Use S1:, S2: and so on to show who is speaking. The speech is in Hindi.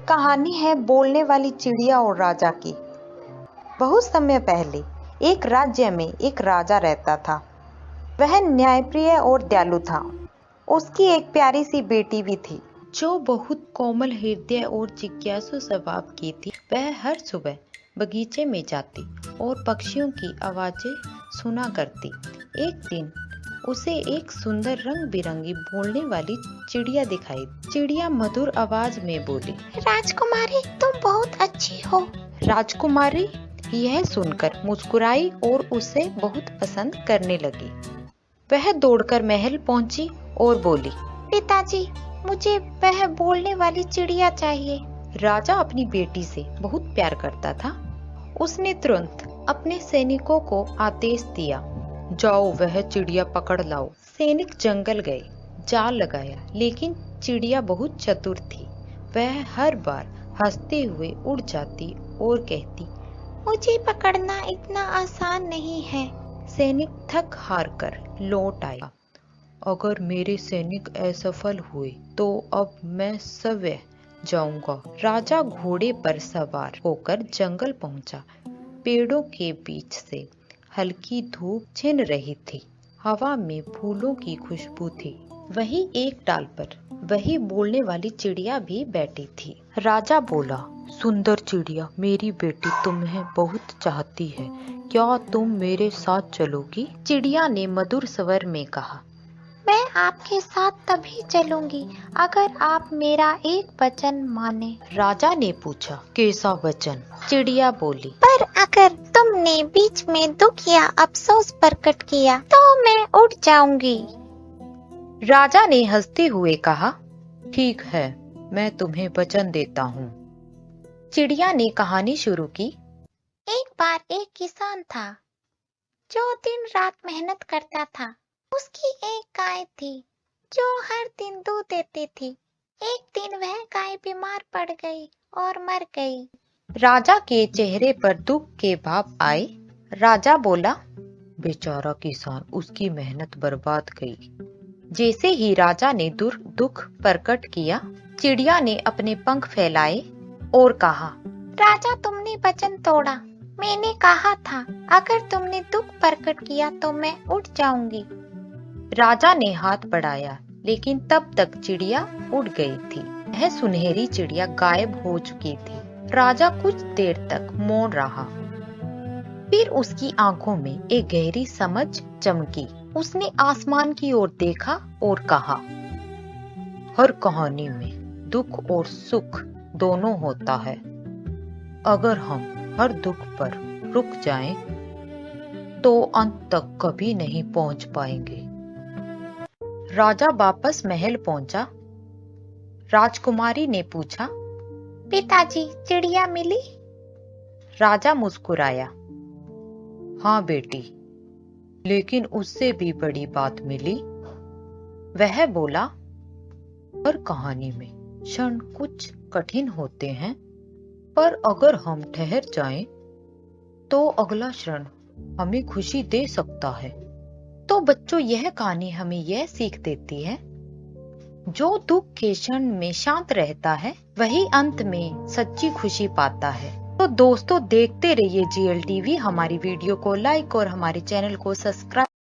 S1: कहानी है बोलने वाली चिड़िया और राजा की। बहुत समय पहले एक राज्य में एक राजा रहता था। वह न्यायप्रिय और दयालु था। उसकी एक प्यारी सी बेटी भी थी जो बहुत कोमल हृदय और जिज्ञासु स्वभाव की थी। वह हर सुबह बगीचे में जाती और पक्षियों की आवाजें सुना करती। एक दिन उसे एक सुंदर रंग बिरंगी बोलने वाली चिड़िया दिखाई। चिड़िया मधुर आवाज में बोली,
S2: राजकुमारी, तुम बहुत अच्छी हो।
S1: राजकुमारी यह सुनकर मुस्कुराई और उसे बहुत पसंद करने लगी। वह दौड़कर महल पहुंची और बोली,
S2: पिताजी, मुझे वह बोलने वाली चिड़िया चाहिए।
S1: राजा अपनी बेटी से बहुत प्यार करता था। उसने तुरंत अपने सैनिकों को आदेश दिया, जाओ वह चिड़िया पकड़ लाओ। सैनिक जंगल गए, जाल लगाया, लेकिन चिड़िया बहुत चतुर थी। वह हर बार हंसते हुए उड़ जाती और कहती,
S2: मुझे पकड़ना इतना आसान नहीं है।
S1: सैनिक थक हार कर लौट आया। अगर मेरे सैनिक असफल हुए तो अब मैं स्वयं जाऊंगा। राजा घोड़े पर सवार होकर जंगल पहुंचा। पेड़ों के बीच से हल्की धूप छिन रही थी। हवा में फूलों की खुशबू थी। वहीं एक डाल पर वही बोलने वाली चिड़िया भी बैठी थी। राजा बोला, सुंदर चिड़िया, मेरी बेटी तुम्हें बहुत चाहती है, क्या तुम मेरे साथ चलोगी? चिड़िया ने मधुर स्वर में कहा,
S2: मैं आपके साथ तभी चलूंगी अगर आप मेरा एक वचन माने।
S1: राजा ने पूछा, कैसा वचन? चिड़िया बोली,
S2: पर अगर तुमने बीच में दुख या अफसोस प्रकट किया तो मैं उड़ जाऊंगी।
S1: राजा ने हंसते हुए कहा, ठीक है, मैं तुम्हें वचन देता हूँ। चिड़िया ने कहानी शुरू की।
S2: एक बार एक किसान था जो दिन रात मेहनत करता था। उसकी एक गाय थी जो हर दिन दूध देती थी। एक दिन वह गाय बीमार पड़ गई और मर गई।
S1: राजा के चेहरे पर दुख के भाव आए। राजा बोला, बेचारा किसान, उसकी मेहनत बर्बाद गई। जैसे ही राजा ने दुख प्रकट किया, चिड़िया ने अपने पंख फैलाए और कहा,
S2: राजा, तुमने वचन तोड़ा। मैंने कहा था अगर तुमने दुख प्रकट किया तो मैं उड़ जाऊंगी।
S1: राजा ने हाथ बढ़ाया, लेकिन तब तक चिड़िया उड़ गई थी। वह सुनहरी चिड़िया गायब हो चुकी थी। राजा कुछ देर तक मौन रहा। फिर उसकी आंखों में एक गहरी समझ चमकी। उसने आसमान की ओर देखा और कहा, हर कहानी में दुख और सुख दोनों होता है। अगर हम हर दुख पर रुक जाएं, तो अंत तक कभी नहीं पहुंच पाएंगे। राजा वापस महल पहुंचा। राजकुमारी ने पूछा,
S2: पिताजी, चिड़िया मिली?
S1: राजा मुस्कुराया, हाँ बेटी, लेकिन उससे भी बड़ी बात मिली। वह बोला, हर कहानी में क्षण कुछ कठिन होते हैं, पर अगर हम ठहर जाएं, तो अगला क्षण हमें खुशी दे सकता है। तो बच्चों, यह कहानी हमें यह सीख देती है, जो दुख के क्षण में शांत रहता है वही अंत में सच्ची खुशी पाता है। तो दोस्तों, देखते रहिए GL TV। हमारी वीडियो को लाइक और हमारे चैनल को सब्सक्राइब